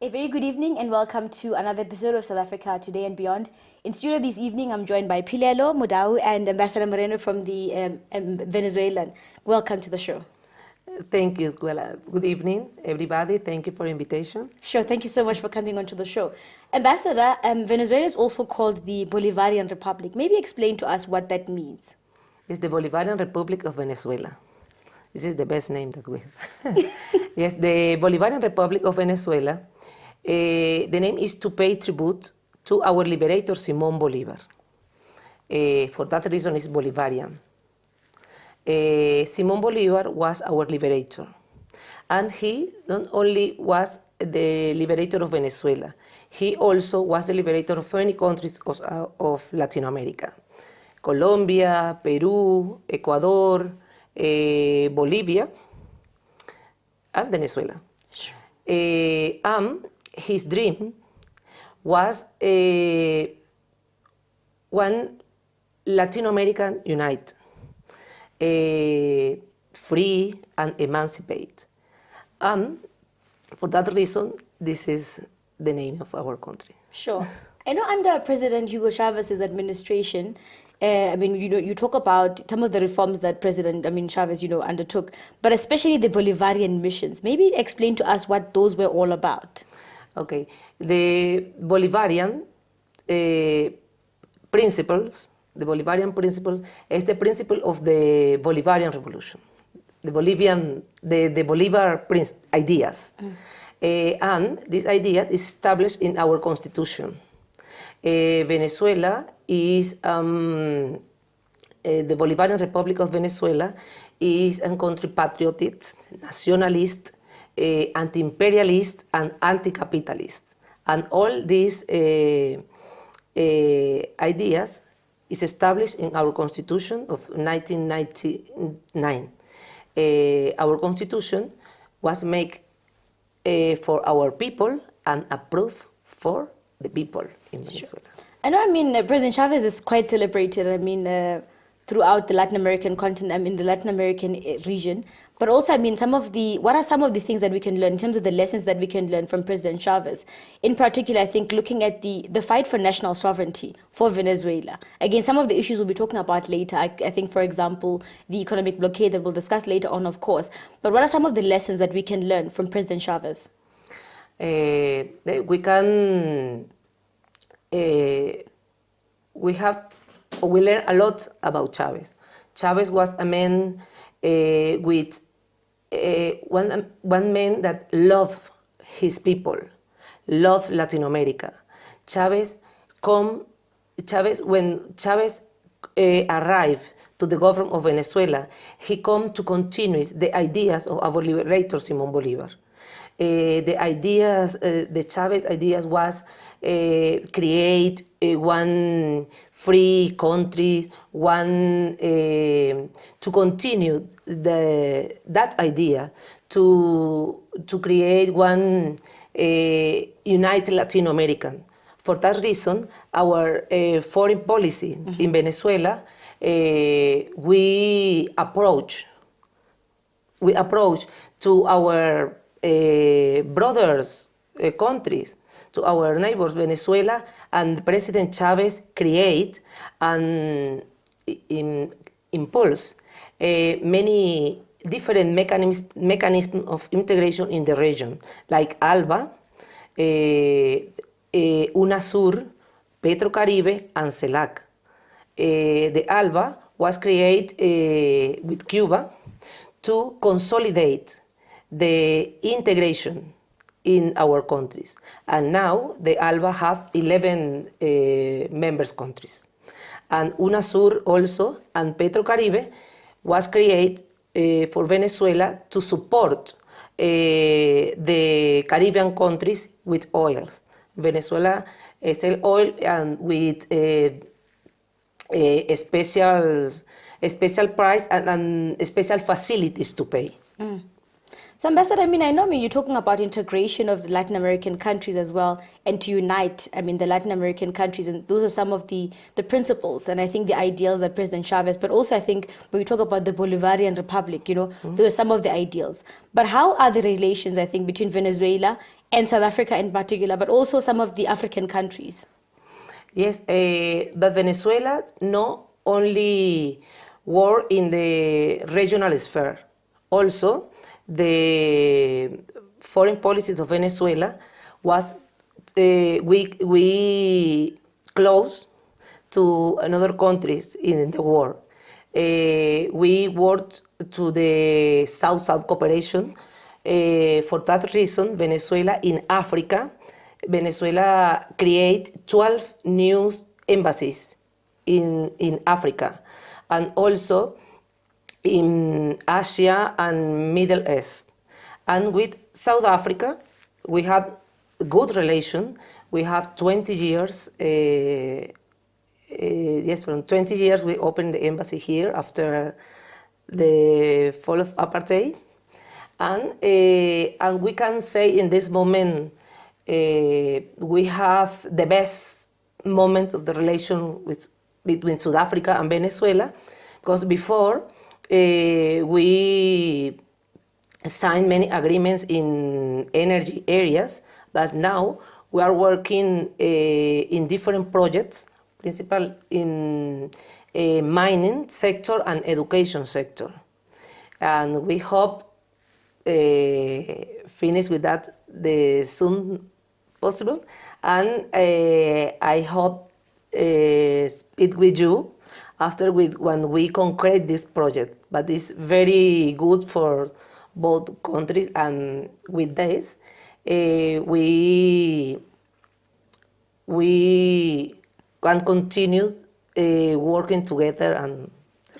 A very good evening and welcome to another episode of South Africa Today and Beyond. In studio this evening, I'm joined by Pilelo Mudau and Ambassador Moreno from the Venezuelan. Welcome to the show. Thank you. Well, good evening, everybody. Thank you for the invitation. Sure, thank you so much for coming onto the show. Ambassador, Venezuela is also called the Bolivarian Republic. Maybe explain to us what that means. It's the Bolivarian Republic of Venezuela. This is the best name that we have. Yes, the Bolivarian Republic of Venezuela. The name is to pay tribute to our liberator, Simón Bolívar. For that reason, it's Bolivarian. Simón Bolívar was our liberator. And he not only was the liberator of Venezuela, he also was the liberator of many countries of Latin America. Colombia, Peru, Ecuador, Bolivia, and Venezuela. Sure. His dream was one Latin American unite, free and emancipate. For that reason, this is the name of our country. Sure. I know under President Hugo Chávez's administration, you talk about some of the reforms that President Chávez, undertook, but especially the Bolivarian missions. Maybe explain to us what those were all about. Okay, the Bolivarian principles, the Bolivarian principle is the principle of the Bolivarian Revolution, the Bolivar ideas. And this idea is established in our constitution. Venezuela is, the Bolivarian Republic of Venezuela is a country patriotic, nationalist, anti-imperialist and anti-capitalist. And all these ideas is established in our Constitution of 1999. Our Constitution was made for our people and approved for the people in Venezuela. Sure. I know, President Chavez is quite celebrated, throughout the Latin American continent, in the Latin American region. But also, what are some of the things that we can learn in terms of the lessons that we can learn from President Chavez? In particular, I think looking at the fight for national sovereignty for Venezuela. Again, some of the issues we'll be talking about later. I think, for example, the economic blockade that we'll discuss later on, of course. But what are some of the lessons that we can learn from President Chavez? We learn a lot about Chavez. Chavez was a man with one man that loved his people, loved Latin America. When Chavez arrived to the government of Venezuela, he came to continue the ideas of our liberator, Simón Bolívar. The Chavez ideas was create one free country, to continue that idea to create one united Latin American. For that reason, our foreign policy in Venezuela, we approach to our brothers countries, to our neighbors, Venezuela, and President Chavez create and impulse many different mechanisms of integration in the region, like ALBA, UNASUR, Petrocaribe, and CELAC. The ALBA was created with Cuba to consolidate the integration in our countries. And now the ALBA have 11 members countries. And UNASUR also and Petrocaribe was created for Venezuela to support the Caribbean countries with oil. Venezuela sell oil and with a special price and special facilities to pay. So, Ambassador, you're talking about integration of the Latin American countries as well, and to unite, the Latin American countries, and those are some of the principles, and I think the ideals that President Chavez, but also I think when we talk about the Bolivarian Republic, those are some of the ideals. But how are the relations, I think, between Venezuela and South Africa in particular, but also some of the African countries? Yes, but Venezuela not only work in the regional sphere, also the foreign policies of Venezuela was we close to another countries in the world. We worked to the South-South cooperation. For that reason, Venezuela in Africa, Venezuela create 12 new embassies in Africa, and also in Asia and Middle East. And with South Africa, we have good relation. We have 20 years, yes, from 20 years we opened the embassy here after the fall of apartheid. And we can say in this moment, we have the best moment of the relation between South Africa and Venezuela, because before we signed many agreements in energy areas, but now we are working in different projects, principally in mining sector and education sector. And we hope finish with that the soon possible. And I hope speak with you after when we concrete this project. But it's very good for both countries, and with this we can continue working together and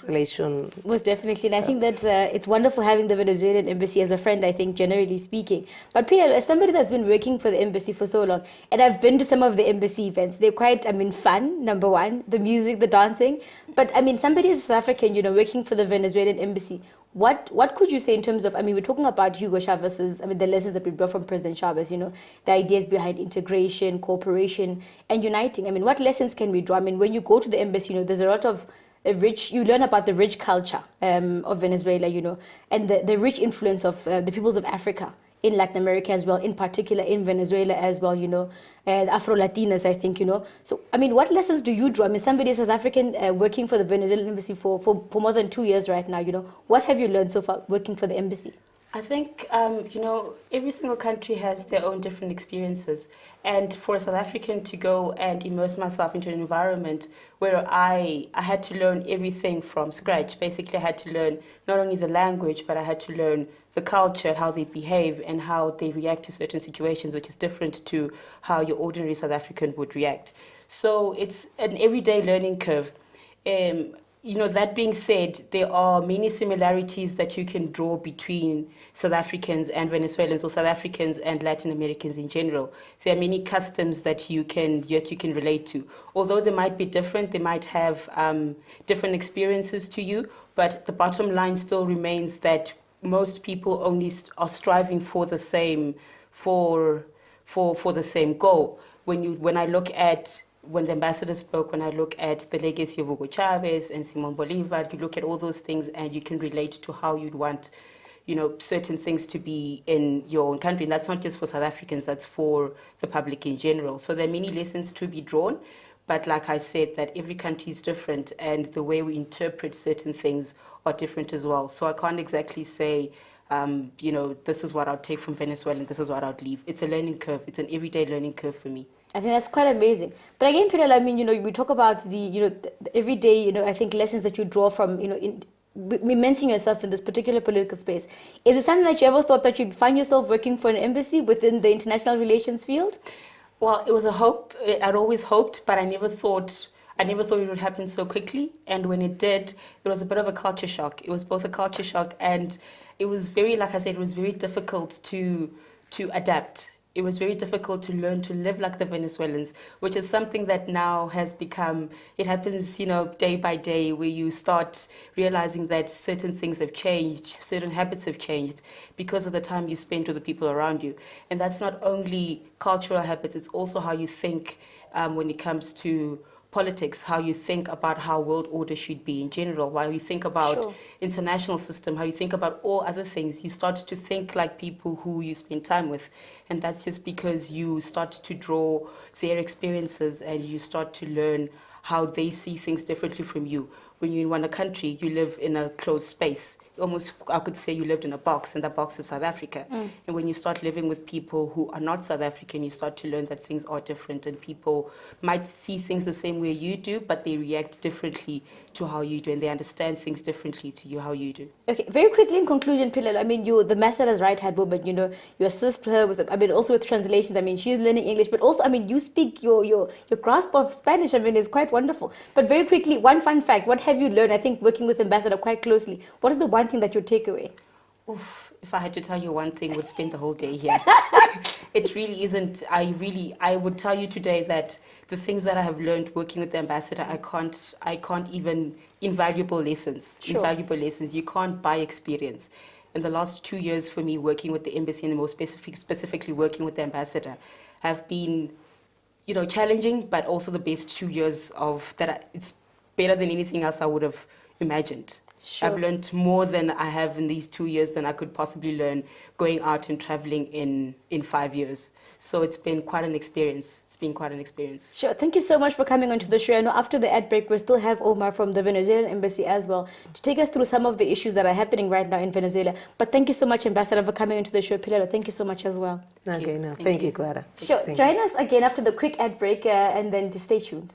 relation. Most definitely, and I think that it's wonderful having the Venezuelan embassy as a friend, I think, generally speaking. But Peter, as somebody that's been working for the embassy for so long, and I've been to some of the embassy events, they're quite, fun, number one, the music, the dancing. But, somebody as South African, working for the Venezuelan embassy, what could you say in terms of, we're talking about Hugo Chavez's, the lessons that we brought from President Chavez, the ideas behind integration, cooperation, and uniting. What lessons can we draw? When you go to the embassy, there's a lot of you learn about the rich culture of Venezuela, and the rich influence of the peoples of Africa in Latin America as well, in particular in Venezuela as well, the Afro-Latinas, I think, So, what lessons do you draw? Somebody is South African working for the Venezuelan embassy for more than 2 years right now, What have you learned so far working for the embassy? I think, every single country has their own different experiences. And for a South African to go and immerse myself into an environment where I had to learn everything from scratch. Basically, I had to learn not only the language, but I had to learn the culture, how they behave and how they react to certain situations, which is different to how your ordinary South African would react. So it's an everyday learning curve. That being said, there are many similarities that you can draw between South Africans and Venezuelans, or South Africans and Latin Americans in general. There are many customs that you can relate to. Although they might be different, they might have different experiences to you, but the bottom line still remains that most people only are striving for the same for the same goal. When I look at when the ambassador spoke, when I look at the legacy of Hugo Chavez and Simon Bolivar, you look at all those things and you can relate to how you'd want, certain things to be in your own country. And that's not just for South Africans, that's for the public in general. So there are many lessons to be drawn. But like I said, that every country is different and the way we interpret certain things are different as well. So I can't exactly say, this is what I'll take from Venezuela and this is what I'll leave. It's a learning curve. It's an everyday learning curve for me. I think that's quite amazing. But again, Peter, we talk about the everyday, I think lessons that you draw from, immersing yourself in this particular political space. Is it something that you ever thought that you'd find yourself working for an embassy within the international relations field? Well, it was a hope. I'd always hoped, but I never thought it would happen so quickly. And when it did, there was a bit of a culture shock. It was both a culture shock and it was very, like I said, it was very difficult to adapt. it was very difficult to learn to live like the Venezuelans, which is something that now has become, it happens, day by day, where you start realizing that certain things have changed, certain habits have changed because of the time you spend with the people around you. And that's not only cultural habits, it's also how you think when it comes to politics, how you think about how world order should be in general, how you think about Sure. international system, how you think about all other things. You start to think like people who you spend time with. And that's just because you start to draw their experiences and you start to learn how they see things differently from you. When you're in one country, you live in a closed space. Almost, I could say you lived in a box, and that box is South Africa. And when you start living with people who are not South African, you start to learn that things are different, and people might see things the same way you do, but they react differently to how you do, and they understand things differently to you, how you do. Okay, very quickly in conclusion, Pilar, I mean, the ambassador's right-hand woman, you assist her with, also with translations. I mean, she's learning English, but also, I mean, you speak your grasp of Spanish, I mean, is quite wonderful. But very quickly, one fun fact, what have you learned, I think, working with Ambassador quite closely? What is the one thing that you take away? Oof, if I had to tell you one thing, we'd spend the whole day here. It really isn't. I would tell you today that the things that I have learned working with the ambassador, I can't even, invaluable lessons. Sure. Invaluable lessons. You can't buy experience. In the last 2 years for me working with the embassy, and more specifically working with the ambassador, have been, challenging, but also the best 2 years of that. It's better than anything else I would have imagined. Sure. I've learned more than I have in these 2 years than I could possibly learn going out and traveling in 5 years. So it's been quite an experience. It's been quite an experience. Sure. Thank you so much for coming onto the show. I know after the ad break, we still have Omar from the Venezuelan embassy as well to take us through some of the issues that are happening right now in Venezuela. But thank you so much, Ambassador, for coming onto the show. Pilar, thank you so much as well. Okay, no, thank you, Clara. Sure. Thanks. Join us again after the quick ad break and then just stay tuned.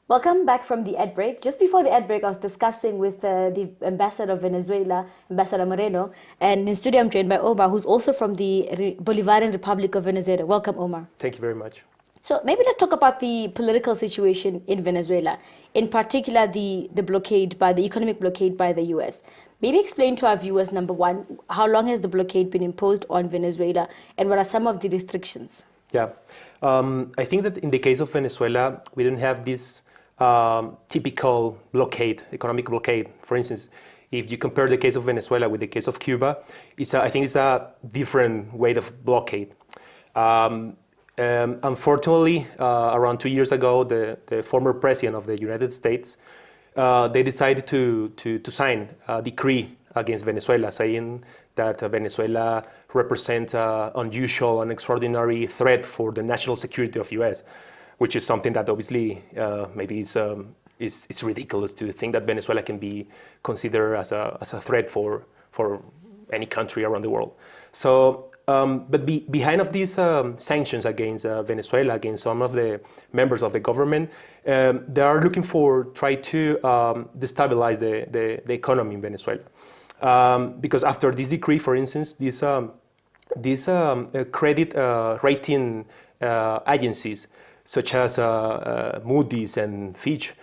Welcome back from the ad break. Just before the ad break, I was discussing with the ambassador of Venezuela, Ambassador Moreno, and in studio I'm joined by Omar, who's also from the Bolivarian Republic of Venezuela. Welcome, Omar. Thank you very much. So maybe let's talk about the political situation in Venezuela, in particular the blockade, the economic blockade by the U.S. Maybe explain to our viewers, number one, how long has the blockade been imposed on Venezuela, and what are some of the restrictions? Yeah, I think that in the case of Venezuela, we don't have this typical blockade, economic blockade. For instance, if you compare the case of Venezuela with the case of Cuba, I think it's a different way of blockade. Unfortunately, around 2 years ago, the former president of the United States, they decided to sign a decree against Venezuela, saying that Venezuela represents an unusual and extraordinary threat for the national security of U.S., which is something that obviously maybe it's ridiculous to think that Venezuela can be considered as a threat for any country around the world. So, but behind of these sanctions against Venezuela, against some of the members of the government, they are looking for try to destabilize the economy in Venezuela. Because after this decree, for instance, these credit rating agencies, such as Moody's and Fitch,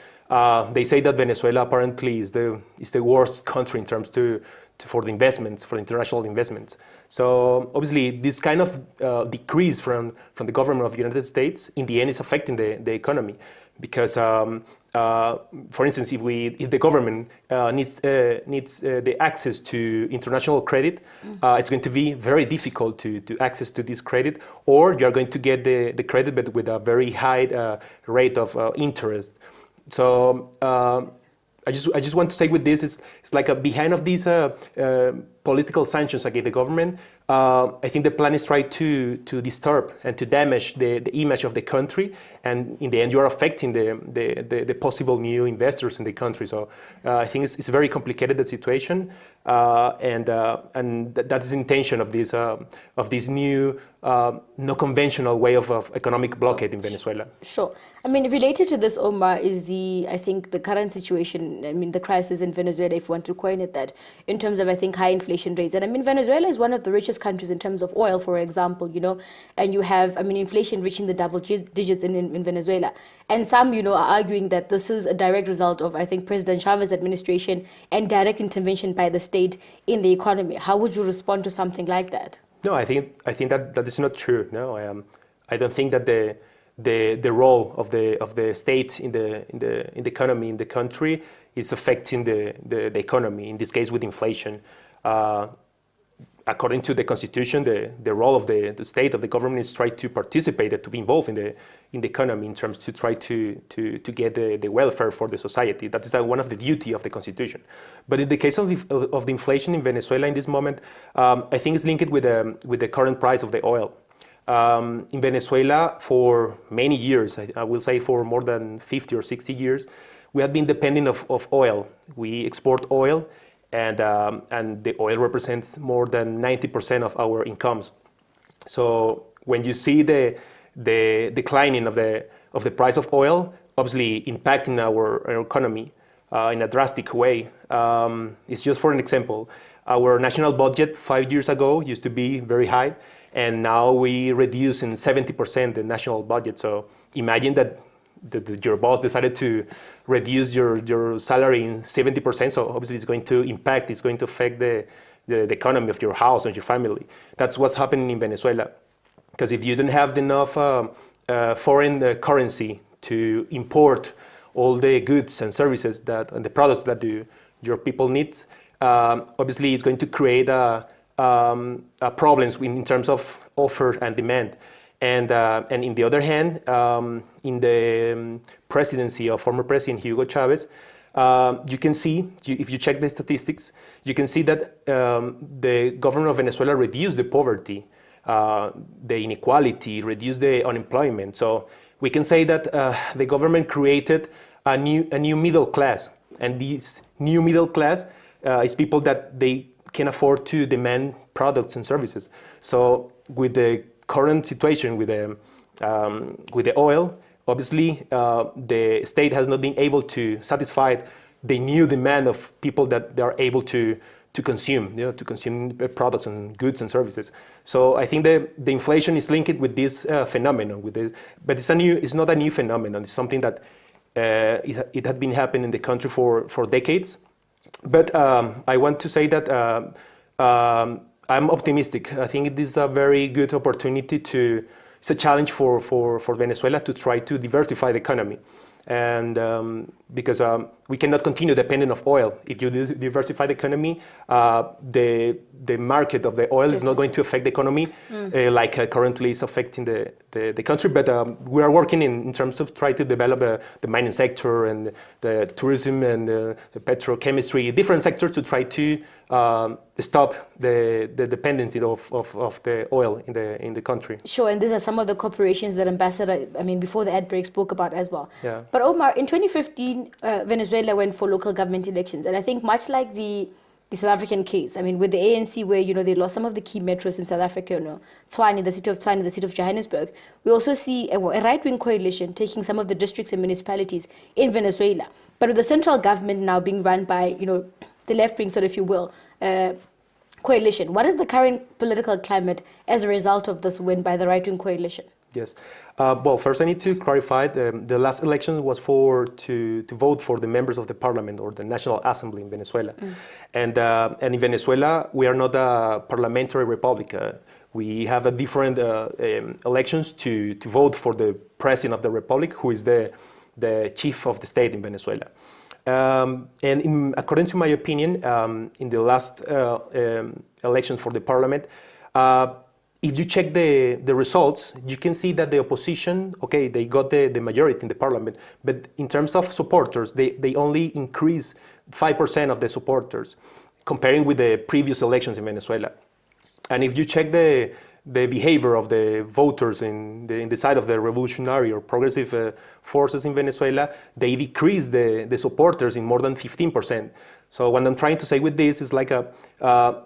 they say that Venezuela apparently is the worst country in terms for the investments, for international investments. So obviously, this kind of decrease from the government of the United States, in the end, is affecting the economy, because, for instance, if the government needs the access to international credit, it's going to be very difficult to access to this credit, or you're going to get the credit, but with a very high rate of interest. So I just want to say with this, it's like behind of these political sanctions against the government, I think the plan is try to disturb and to damage the image of the country, and in the end you are affecting the possible new investors in the country. So I think it's a very complicated the situation, and that's the intention of this new no conventional way of economic blockade in Venezuela. Sure. I mean, related to this, Omar, is I think the current situation, I mean, the crisis in Venezuela, if you want to coin it that, in terms of, I think, high inflation rates. And I mean, Venezuela is one of the richest richest countries in terms of oil, for example, and you have, inflation reaching the double digits in Venezuela. And some, are arguing that this is a direct result of, I think, President Chavez's administration and direct intervention by the state in the economy. How would you respond to something like that? No, I think that is not true. No, I don't think that the role of the state in the economy in the country is affecting the economy. In this case, with inflation, according to the constitution, the role of the state, of the government, is try to participate, to be involved in the economy in terms to try to get the welfare for the society. That is one of the duty of the constitution. But in the case of the inflation in Venezuela in this moment, I think it's linked with the current price of the oil. In Venezuela, for many years, I will say for more than 50 or 60 years, we have been dependent of oil. We export oil, and the oil represents more than 90% of our incomes. So when you see the declining of the price of oil, obviously impacting our economy in a drastic way. It's just for an example. Our national budget 5 years ago used to be very high, and now we reduce in 70% the national budget. So imagine that your boss decided to reduce your salary in 70%. So obviously it's going to impact, it's going to affect the economy of your house and your family. That's what's happening in Venezuela. Because if you don't have enough foreign currency to import all the goods and services and the products that your people need, obviously it's going to create problems in terms of offer and demand. And in the other hand, in the presidency of former President Hugo Chavez, you can see, if you check the statistics, you can see that the government of Venezuela reduced the poverty, the inequality, reduced the unemployment. So we can say that the government created a new middle class, and this new middle class is people that they can afford to demand products and services. So with the current situation with the oil, obviously the state has not been able to satisfy the new demand of people that they are able to consume, to consume products and goods and services. So I think the inflation is linked with this phenomenon. But it's not a new phenomenon. It's something that it had been happening in the country for decades. But I want to say that I'm optimistic. I think it is a very good opportunity it's a challenge for Venezuela to try to diversify the economy. And because we cannot continue dependent of oil. If you diversify the economy, the market of the oil is not going to affect the economy like currently is affecting the country. But we are working in terms of trying to develop the mining sector and the tourism and the petrochemistry, different sectors to try to stop the dependency of the oil in the country. Sure, and these are some of the corporations that Ambassador, before the ad break, spoke about as well. Yeah. But Omar, in 2015, Venezuela went for local government elections, and I think much like the South African case, with the ANC where, they lost some of the key metros in South Africa, Tshwane, the city of Tshwane, the city of Johannesburg, we also see a right-wing coalition taking some of the districts and municipalities in Venezuela. But with the central government now being run by, the left-wing, sort of, if you will, coalition, what is the current political climate as a result of this win by the right-wing coalition? Yes. Well, first I need to clarify the last election was to vote for the members of the parliament or the National Assembly in Venezuela. And in Venezuela, we are not a parliamentary republic. We have a different elections to vote for the president of the republic, who is the chief of the state in Venezuela. And according to my opinion, in the last election for the parliament, if you check the results, you can see that the opposition, okay, they got the majority in the parliament, but in terms of supporters, they only increased 5% of the supporters, comparing with the previous elections in Venezuela. And if you check the behavior of the voters in the side of the revolutionary or progressive forces in Venezuela, they decreased the supporters in more than 15%. So what I'm trying to say with this is I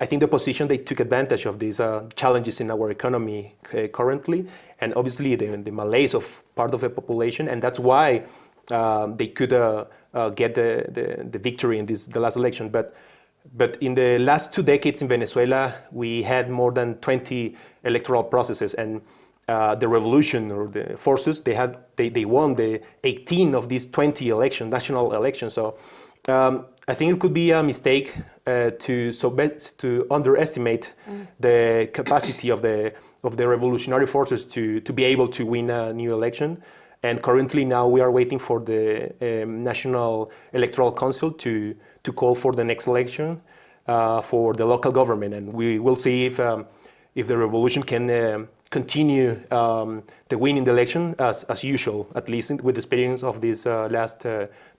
think the opposition, they took advantage of these challenges in our economy currently, and obviously the malaise of part of the population, and that's why they could get the victory in the last election. But But in the last 2 decades in Venezuela, we had more than 20 electoral processes, and the revolution or the forces, they won the 18 of these 20 national elections. So I think it could be a mistake to underestimate the capacity of the revolutionary forces to be able to win a new election. And currently now we are waiting for the National Electoral Council to call for the next election for the local government, and we will see if the revolution can continue the winning the election as usual, at least with the experience of these last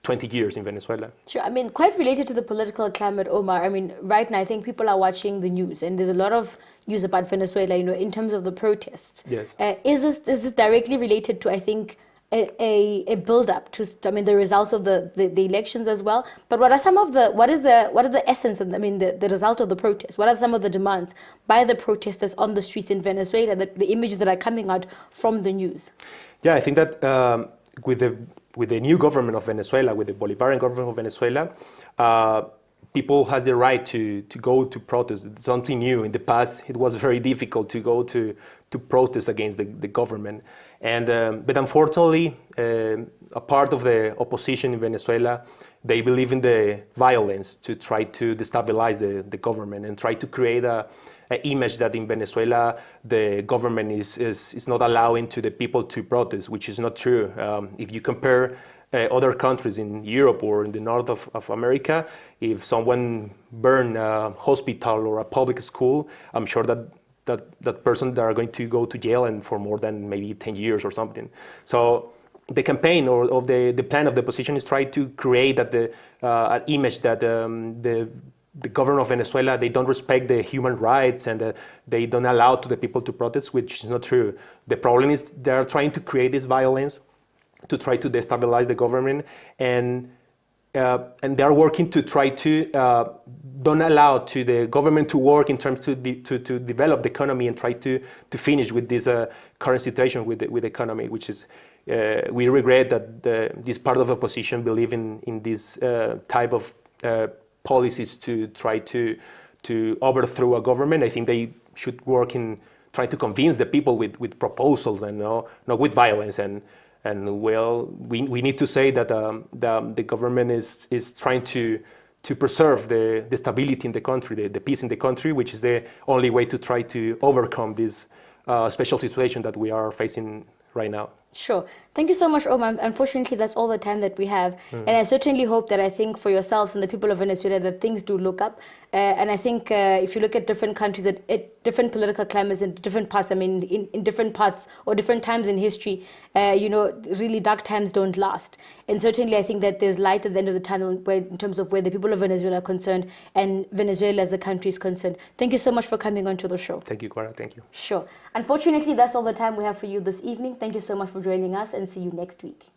20 years in Venezuela. Sure. I mean, quite related to the political climate, Omar. I mean, right now I think people are watching the news, and there's a lot of news about Venezuela, in terms of the protests. Yes. Is this directly related to, I think, a build-up to, the results of the elections as well? But what are the essence of, the result of the protest? What are some of the demands by the protesters on the streets in Venezuela, the images that are coming out from the news? Yeah, I think that with the new government of Venezuela, with the Bolivarian government of Venezuela, people has the right to go to protest. It's something new. In the past, it was very difficult to go to protest against the government. And but unfortunately, a part of the opposition in Venezuela, they believe in the violence to try to destabilize the government and try to create an image that in Venezuela the government is not allowing to the people to protest, which is not true. If you compare other countries in Europe or in the north of America, if someone burn a hospital or a public school, I'm sure that person they are going to go to jail and for more than maybe 10 years or something. So the campaign or of the plan of the opposition is try to create that an image that the government of Venezuela, they don't respect the human rights and they don't allow to the people to protest, which is not true. The problem is they are trying to create this violence to try to destabilize the government, and they are working to try to don't allow to the government to work in terms to develop the economy and try to finish with this current situation with the economy, which is we regret that this part of the opposition believe in this type of policies to try to overthrow a government. I think they should work in trying to convince the people with proposals and not with violence. And well, we need to say that the government is trying to preserve the stability in the country, the peace in the country, which is the only way to try to overcome this special situation that we are facing right now. Sure. Thank you so much, Omar. Unfortunately, that's all the time that we have. And I certainly hope that I think for yourselves and the people of Venezuela that things do look up. And I think if you look at different countries, at different political climates in different parts, in different parts or different times in history, really dark times don't last. And certainly I think that there's light at the end of the tunnel in terms of where the people of Venezuela are concerned and Venezuela as a country is concerned. Thank you so much for coming onto the show. Thank you, Cora. Thank you. Sure. Unfortunately, that's all the time we have for you this evening. Thank you so much for joining us and see you next week.